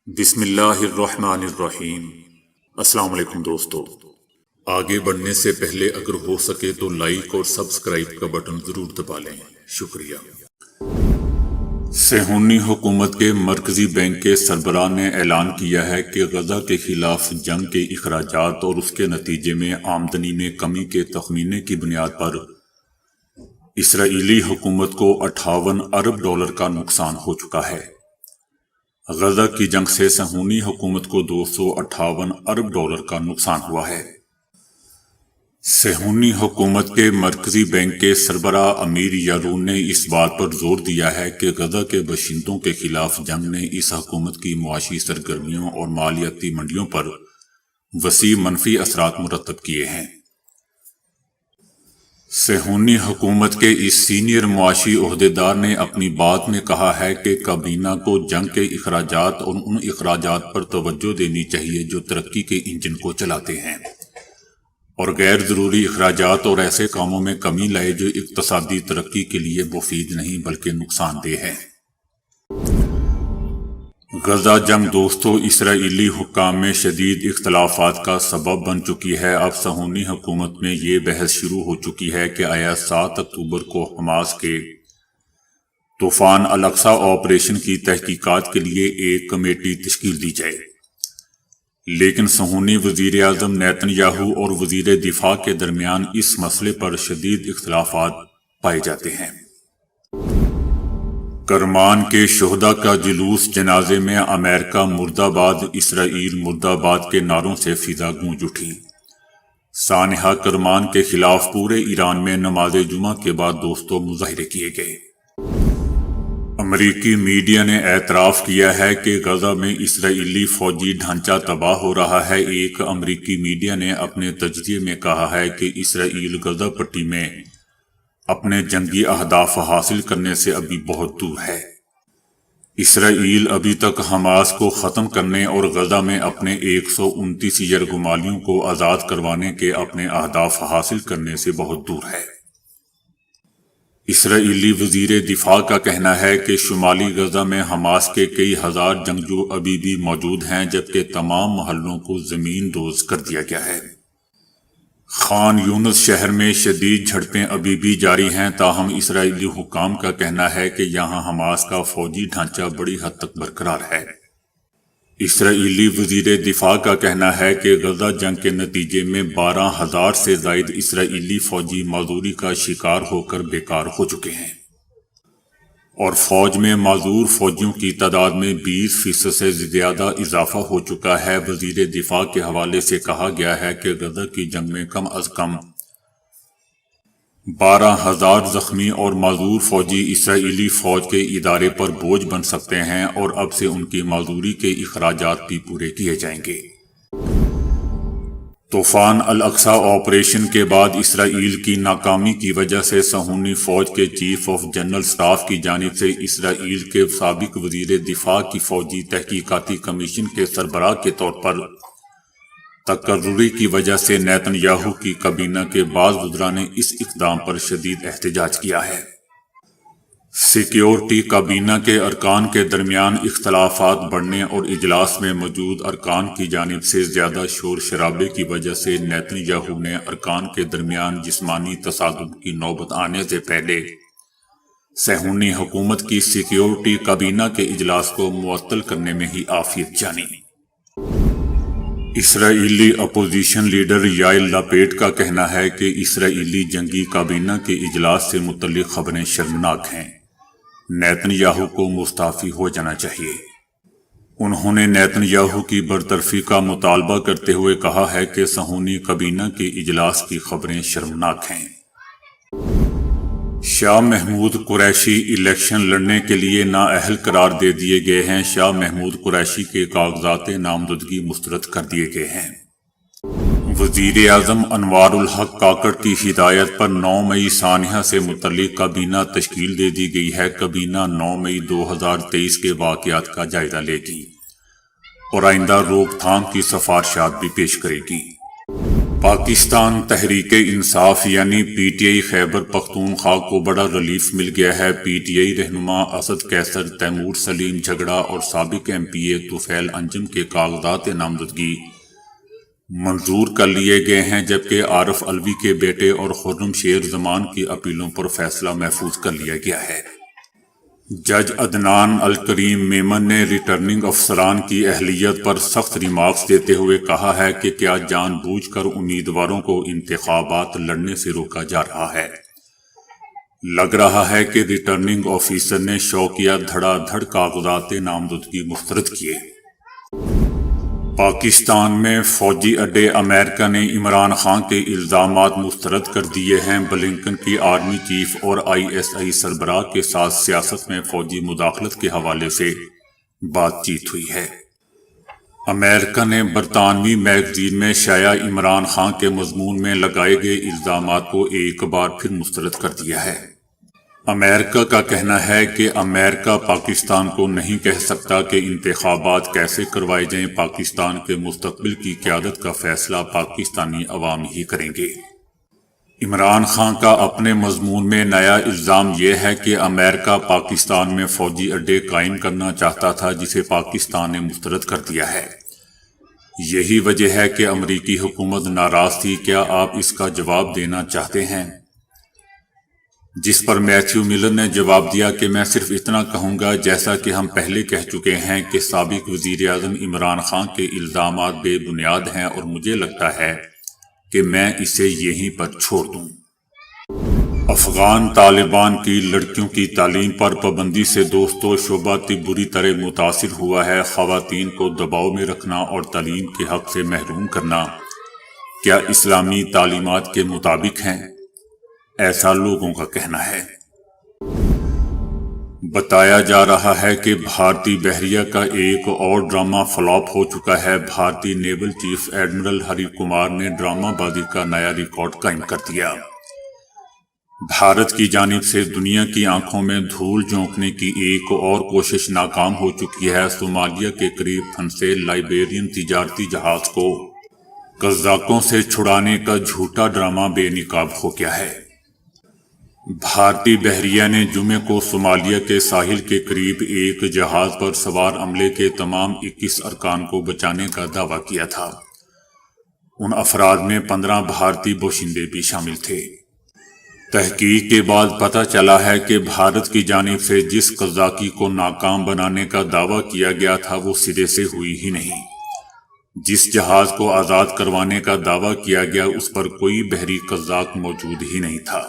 بسم اللہ الرحمن الرحیم۔ السلام علیکم دوستو، آگے بڑھنے سے پہلے اگر ہو سکے تو لائک اور سبسکرائب کا بٹن ضرور دبا لیں، شکریہ۔ صہیونی حکومت کے مرکزی بینک کے سربراہ نے اعلان کیا ہے کہ غزہ کے خلاف جنگ کے اخراجات اور اس کے نتیجے میں آمدنی میں کمی کے تخمینے کی بنیاد پر اسرائیلی حکومت کو $58 ارب کا نقصان ہو چکا ہے۔ غزہ کی جنگ سے صہیونی حکومت کو $258 ارب کا نقصان ہوا ہے۔ صہیونی حکومت کے مرکزی بینک کے سربراہ امیر یارون نے اس بات پر زور دیا ہے کہ غزہ کے باشندوں کے خلاف جنگ نے اس حکومت کی معاشی سرگرمیوں اور مالیاتی منڈیوں پر وسیع منفی اثرات مرتب کیے ہیں۔ صہیونی حکومت کے اس سینئر معاشی عہدیدار نے اپنی بات میں کہا ہے کہ کابینہ کو جنگ کے اخراجات اور ان اخراجات پر توجہ دینی چاہیے جو ترقی کے انجن کو چلاتے ہیں، اور غیر ضروری اخراجات اور ایسے کاموں میں کمی لائے جو اقتصادی ترقی کے لیے مفید نہیں بلکہ نقصان دہ ہے۔ غزہ جنگ دوستو اسرائیلی حکام میں شدید اختلافات کا سبب بن چکی ہے۔ اب صہیونی حکومت میں یہ بحث شروع ہو چکی ہے کہ آیا 7 اکتوبر کو حماس کے طوفان الاقصی آپریشن کی تحقیقات کے لیے ایک کمیٹی تشکیل دی جائے، لیکن صہیونی وزیر اعظم نیتن یاہو اور وزیر دفاع کے درمیان اس مسئلے پر شدید اختلافات پائے جاتے ہیں۔ کرمان کے شہداء کا جلوس جنازے میں امریکہ مرد آباد، اسرائیل مرد آباد کے نعروں سے فضا گونج اٹھی۔ سانحہ کرمان کے خلاف پورے ایران میں نماز جمعہ کے بعد دوستوں مظاہرے کیے گئے۔ امریکی میڈیا نے اعتراف کیا ہے کہ غزہ میں اسرائیلی فوجی ڈھانچہ تباہ ہو رہا ہے۔ ایک امریکی میڈیا نے اپنے تجزیے میں کہا ہے کہ اسرائیل غزہ پٹی میں اپنے جنگی اہداف حاصل کرنے سے ابھی بہت دور ہے۔ اسرائیل ابھی تک حماس کو ختم کرنے اور غزہ میں اپنے 129 یرغمالیوں کو آزاد کروانے کے اپنے اہداف حاصل کرنے سے بہت دور ہے۔ اسرائیلی وزیر دفاع کا کہنا ہے کہ شمالی غزہ میں حماس کے کئی ہزار جنگجو ابھی بھی موجود ہیں، جبکہ تمام محلوں کو زمین دوز کر دیا گیا ہے۔ خان یونس شہر میں شدید جھڑپیں ابھی بھی جاری ہیں، تاہم اسرائیلی حکام کا کہنا ہے کہ یہاں حماس کا فوجی ڈھانچہ بڑی حد تک برقرار ہے۔ اسرائیلی وزیر دفاع کا کہنا ہے کہ غزہ جنگ کے نتیجے میں 12,000 سے زائد اسرائیلی فوجی معذوری کا شکار ہو کر بیکار ہو چکے ہیں، اور فوج میں معذور فوجیوں کی تعداد میں 20% سے زیادہ اضافہ ہو چکا ہے۔ وزیر دفاع کے حوالے سے کہا گیا ہے کہ غزہ کی جنگ میں کم از کم 12,000 زخمی اور معذور فوجی اسرائیلی فوج کے ادارے پر بوجھ بن سکتے ہیں، اور اب سے ان کی معذوری کے اخراجات بھی پورے کیے جائیں گے۔ طوفان الاقصی آپریشن کے بعد اسرائیل کی ناکامی کی وجہ سے صہیونی فوج کے چیف آف جنرل سٹاف کی جانب سے اسرائیل کے سابق وزیر دفاع کی فوجی تحقیقاتی کمیشن کے سربراہ کے طور پر تقرری کی وجہ سے نیتن یاہو کی کابینہ کے بعض وزراء نے اس اقدام پر شدید احتجاج کیا ہے۔ سیکیورٹی کابینہ کے ارکان کے درمیان اختلافات بڑھنے اور اجلاس میں موجود ارکان کی جانب سے زیادہ شور شرابے کی وجہ سے نیتن یاہو نے ارکان کے درمیان جسمانی تصادم کی نوبت آنے سے پہلے صہیونی حکومت کی سیکیورٹی کابینہ کے اجلاس کو معطل کرنے میں ہی عافیت جانی۔ اسرائیلی اپوزیشن لیڈر یائر لاپیڈ کا کہنا ہے کہ اسرائیلی جنگی کابینہ کے اجلاس سے متعلق خبریں شرمناک ہیں، نیتن یاہو کو مستعفی ہو جانا چاہیے۔ انہوں نے نیتن یاہو کی برطرفی کا مطالبہ کرتے ہوئے کہا ہے کہ صہیونی کابینہ کے اجلاس کی خبریں شرمناک ہیں۔ شاہ محمود قریشی الیکشن لڑنے کے لیے نااہل قرار دے دیے گئے ہیں۔ شاہ محمود قریشی کے کاغذات نامزدگی مسترد کر دیے گئے ہیں۔ وزیر اعظم انوار الحق کاکڑ کی ہدایت پر 9 مئی سانحہ سے متعلق کابینہ تشکیل دے دی گئی ہے۔ کابینہ 9 مئی 2023 کے واقعات کا جائزہ لے گی اور آئندہ روک تھام کی سفارشات بھی پیش کرے گی۔ پاکستان تحریک انصاف یعنی P T I Khyber Pakhtunkhwa کو بڑا ریلیف مل گیا ہے۔ پی ٹی آئی رہنما اسد قیصر، تیمور سلیم جھگڑا اور سابق ایم پی اے طفیل انجم کے کاغذات نامزدگی منظور کر لیے گئے ہیں، جبکہ عارف علوی کے بیٹے اور خرم شیر زمان کی اپیلوں پر فیصلہ محفوظ کر لیا گیا ہے۔ جج عدنان الکریم میمن نے ریٹرننگ افسران کی اہلیت پر سخت ریمارکس دیتے ہوئے کہا ہے کہ کیا جان بوجھ کر امیدواروں کو انتخابات لڑنے سے روکا جا رہا ہے۔ لگ رہا ہے کہ ریٹرننگ آفیسر نے شوقیہ دھڑا دھڑ کاغذات نامزدگی مسترد کیے۔ پاکستان میں فوجی اڈے امریکہ نے عمران خان کے الزامات مسترد کر دیے ہیں۔ بلنکن کی آرمی چیف اور آئی ایس آئی سربراہ کے ساتھ سیاست میں فوجی مداخلت کے حوالے سے بات چیت ہوئی ہے۔ امریکہ نے برطانوی میگزین میں شائع عمران خان کے مضمون میں لگائے گئے الزامات کو ایک بار پھر مسترد کر دیا ہے۔ امریکہ کا کہنا ہے کہ امریکہ پاکستان کو نہیں کہہ سکتا کہ انتخابات کیسے کروائے جائیں۔ پاکستان کے مستقبل کی قیادت کا فیصلہ پاکستانی عوام ہی کریں گے۔ عمران خان کا اپنے مضمون میں نیا الزام یہ ہے کہ امریکہ پاکستان میں فوجی اڈے قائم کرنا چاہتا تھا، جسے پاکستان نے مسترد کر دیا ہے۔ یہی وجہ ہے کہ امریکی حکومت ناراض تھی۔ کیا آپ اس کا جواب دینا چاہتے ہیں؟ جس پر میتھیو ملر نے جواب دیا کہ میں صرف اتنا کہوں گا، جیسا کہ ہم پہلے کہہ چکے ہیں، کہ سابق وزیر اعظم عمران خان کے الزامات بے بنیاد ہیں اور مجھے لگتا ہے کہ میں اسے یہیں پر چھوڑ دوں۔ افغان طالبان کی لڑکیوں کی تعلیم پر پابندی سے دوستو شعبہ طب بری طرح متاثر ہوا ہے۔ خواتین کو دباؤ میں رکھنا اور تعلیم کے حق سے محروم کرنا کیا اسلامی تعلیمات کے مطابق ہیں؟ ایسا لوگوں کا کہنا ہے۔ بتایا جا رہا ہے کہ بھارتی بحریہ کا ایک اور ڈرامہ فلاپ ہو چکا ہے۔ بھارتی نیول چیف ایڈمرل ہری کمار نے ڈرامہ بازی کا نیا ریکارڈ قائم کر دیا۔ بھارت کی جانب سے دنیا کی آنکھوں میں دھول جھونکنے کی ایک اور کوشش ناکام ہو چکی ہے۔ صومالیہ کے قریب پھنسے لائبیرین تجارتی جہاز کو قزاقوں سے چھڑانے کا جھوٹا ڈرامہ بے نقاب ہو گیا ہے۔ بھارتی بحریہ نے جمعے کو صومالیہ کے ساحل کے قریب ایک جہاز پر سوار عملے کے تمام 21 ارکان کو بچانے کا دعویٰ کیا تھا۔ ان افراد میں 15 بھارتی باشندے بھی شامل تھے۔ تحقیق کے بعد پتہ چلا ہے کہ بھارت کی جانب سے جس قزاقی کو ناکام بنانے کا دعویٰ کیا گیا تھا وہ سرے سے ہوئی ہی نہیں۔ جس جہاز کو آزاد کروانے کا دعویٰ کیا گیا اس پر کوئی بحری قزاق موجود ہی نہیں تھا،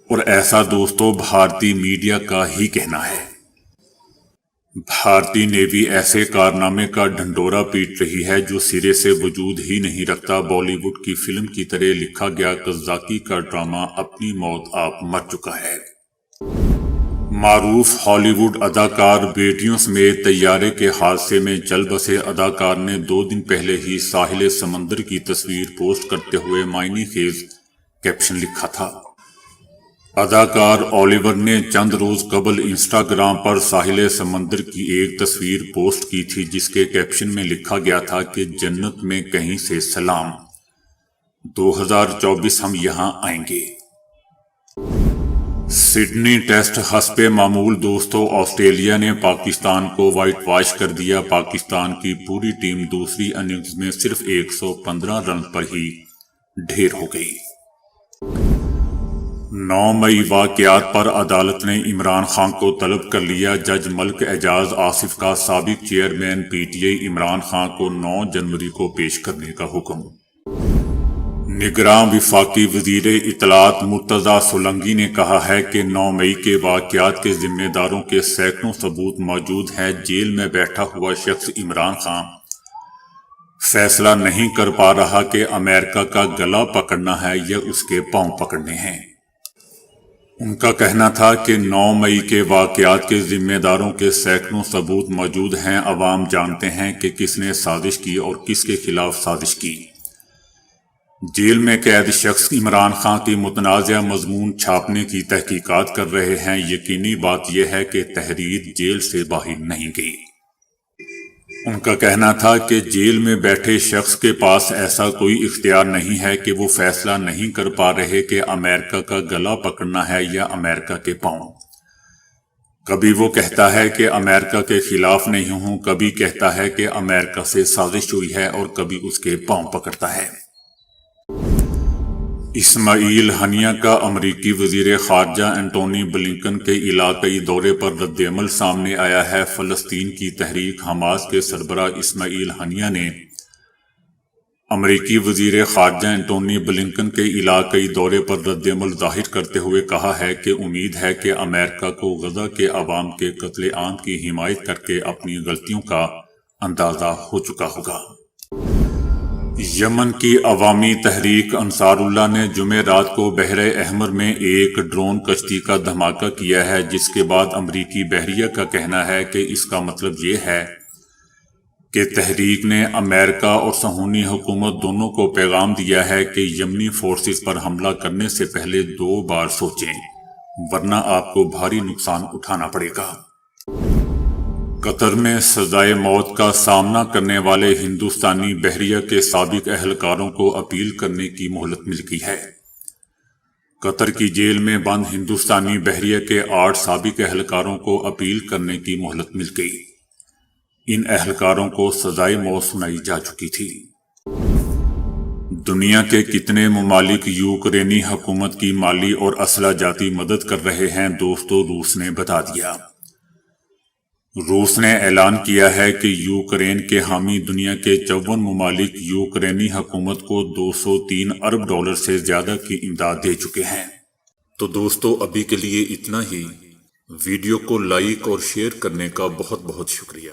اور ایسا دوستو بھارتی میڈیا کا ہی کہنا ہے۔ بھارتی نیوی ایسے کارنامے کا ڈھنڈورا پیٹ رہی ہے جو سرے سے وجود ہی نہیں رکھتا۔ بالی ووڈ کی فلم کی طرح لکھا گیا قزاقی کا ڈرامہ اپنی موت آپ مر چکا ہے۔ معروف ہالی ووڈ اداکار بیٹیوں سمیت طیارے کے حادثے میں چل بسے اداکار نے 2 دن پہلے ہی ساحل سمندر کی تصویر پوسٹ کرتے ہوئے معنی خیز کیپشن لکھا تھا۔ اداکار اولیور نے چند روز قبل انسٹاگرام پر ساحل سمندر کی ایک تصویر پوسٹ کی تھی، جس کے کیپشن میں لکھا گیا تھا کہ جنت میں کہیں سے سلام، 2024 ہم یہاں آئیں گے۔ سڈنی ٹیسٹ حسب معمول دوستو آسٹریلیا نے پاکستان کو وائٹ واش کر دیا۔ پاکستان کی پوری ٹیم دوسری اننگز میں صرف 115 رن پر ہی ڈھیر ہو گئی۔ 9 مئی واقعات پر عدالت نے عمران خان کو طلب کر لیا۔ جج ملک اعجاز آصف کا سابق chairman P T I Imran Khan کو 9 جنوری کو پیش کرنے کا حکم۔ نگراں وفاقی وزیر اطلاعات مرتضی سولنگی نے کہا ہے کہ 9 مئی کے واقعات کے ذمہ داروں کے سینکڑوں ثبوت موجود ہیں۔ جیل میں بیٹھا ہوا شخص عمران خان فیصلہ نہیں کر پا رہا کہ امریکہ کا گلا پکڑنا ہے یا اس کے پاؤں پکڑنے ہیں۔ ان کا کہنا تھا کہ 9 مئی کے واقعات کے ذمہ داروں کے سینکڑوں ثبوت موجود ہیں۔ عوام جانتے ہیں کہ کس نے سازش کی اور کس کے خلاف سازش کی۔ جیل میں قید شخص عمران خان کی متنازع مضمون چھاپنے کی تحقیقات کر رہے ہیں۔ یقینی بات یہ ہے کہ تحریر جیل سے باہر نہیں گئی۔ ان کا کہنا تھا کہ جیل میں بیٹھے شخص کے پاس ایسا کوئی اختیار نہیں ہے کہ وہ فیصلہ نہیں کر پا رہے کہ امریکہ کا گلا پکڑنا ہے یا امریکہ کے پاؤں۔ کبھی وہ کہتا ہے کہ امریکہ کے خلاف نہیں ہوں، کبھی کہتا ہے کہ امریکہ سے سازش ہوئی ہے، اور کبھی اس کے پاؤں پکڑتا ہے۔ اسماعیل ہنیہ کا امریکی وزیر خارجہ اینٹونی بلنکن کے علاقائی دورے پر رد عمل سامنے آیا ہے۔ فلسطین کی تحریک حماس کے سربراہ اسماعیل ہنیہ نے امریکی وزیر خارجہ اینٹونی بلنکن کے علاقائی دورے پر رد عمل ظاہر کرتے ہوئے کہا ہے کہ امید ہے کہ امریکہ کو غزہ کے عوام کے قتل عام کی حمایت کر کے اپنی غلطیوں کا اندازہ ہو چکا ہوگا۔ یمن کی عوامی تحریک انصار اللہ نے جمعرات کو بحر احمر میں ایک ڈرون کشتی کا دھماکہ کیا ہے، جس کے بعد امریکی بحریہ کا کہنا ہے کہ اس کا مطلب یہ ہے کہ تحریک نے امریکہ اور صہیونی حکومت دونوں کو پیغام دیا ہے کہ یمنی فورسز پر حملہ کرنے سے پہلے 2 بار سوچیں، ورنہ آپ کو بھاری نقصان اٹھانا پڑے گا۔ قطر میں سزائے موت کا سامنا کرنے والے ہندوستانی بحریہ کے سابق اہلکاروں کو اپیل کرنے کی مہلت مل گئی ہے۔ قطر کی جیل میں بند ہندوستانی بحریہ کے 8 سابق اہلکاروں کو اپیل کرنے کی مہلت مل گئی۔ ان اہلکاروں کو سزائے موت سنائی جا چکی تھی۔ دنیا کے کتنے ممالک یوکرینی حکومت کی مالی اور اسلحہ جاتی مدد کر رہے ہیں؟ دوستو، روس نے بتا دیا۔ روس نے اعلان کیا ہے کہ یوکرین کے حامی دنیا کے 54 ممالک یوکرینی حکومت کو $203 ارب سے زیادہ کی امداد دے چکے ہیں۔ تو دوستو، ابھی کے لیے اتنا ہی۔ ویڈیو کو لائک اور شیئر کرنے کا بہت بہت شکریہ۔